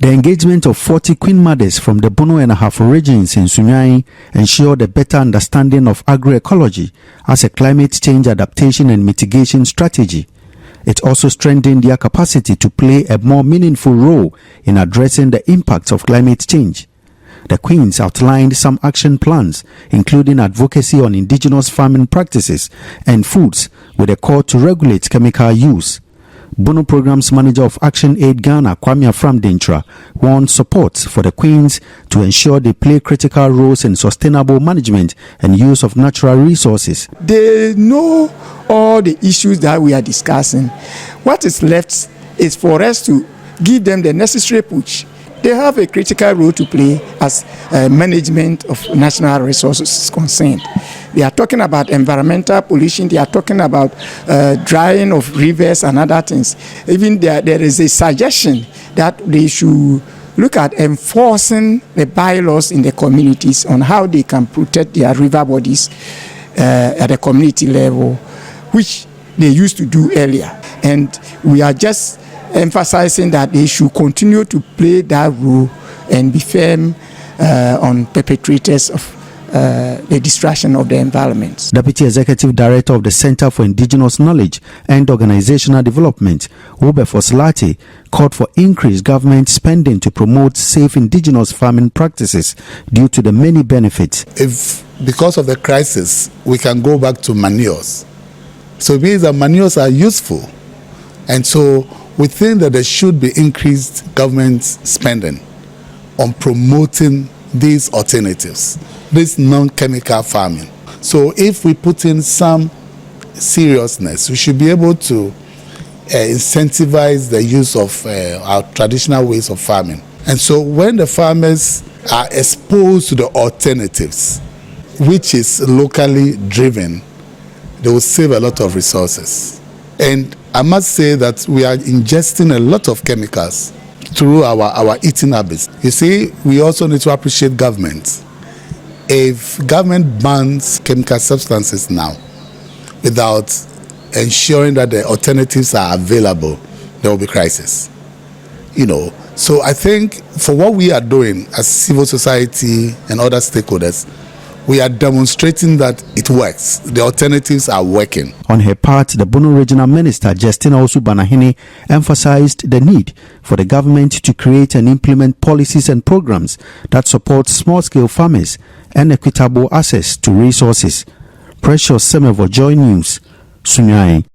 The engagement of 40 Queen mothers from the Bono and Ahafo regions in Sunyani ensured a better understanding of agroecology as a climate change adaptation and mitigation strategy. It also strengthened their capacity to play a more meaningful role in addressing the impacts of climate change. The Queens outlined some action plans, including advocacy on indigenous farming practices and foods, with a call to regulate chemical use. Bono Programs Manager of Action Aid Ghana, Kwame Afram-Dentra, wants support for the Queens to ensure they play critical roles in sustainable management and use of natural resources. They know all the issues that we are discussing. What is left is for us to give them the necessary push. They have a critical role to play as management of national resources is concerned. They are talking about environmental pollution. They are talking about drying of rivers and other things. Even there is a suggestion that they should look at enforcing the bylaws in the communities on how they can protect their river bodies at the community level, which they used to do earlier. And we are just emphasizing that they should continue to play that role and be firm on perpetrators of the destruction of the environment. Deputy Executive Director of the Center for Indigenous Knowledge and Organizational Development, Wilberforce Laate, called for increased government spending to promote safe indigenous farming practices due to the many benefits. If because of the crisis we can go back to manures, so it means that manures are useful, and so we think that there should be increased government spending on promoting these alternatives, this non-chemical farming. So if we put in some seriousness, we should be able to incentivize the use of our traditional ways of farming. And so when the farmers are exposed to the alternatives, which is locally driven, they will save a lot of resources. And I must say that we are ingesting a lot of chemicals through our eating habits. You see, we also need to appreciate government. If government bans chemical substances now without ensuring that the alternatives are available, there will be crisis. So I think for what we are doing as civil society and other stakeholders, we are demonstrating that it works. The alternatives are working. On her part, the Bono Regional Minister, Justina Osu-Banahene, emphasized the need for the government to create and implement policies and programs that support small-scale farmers and equitable access to resources. Precious Semevo, Joy News, Sunyani.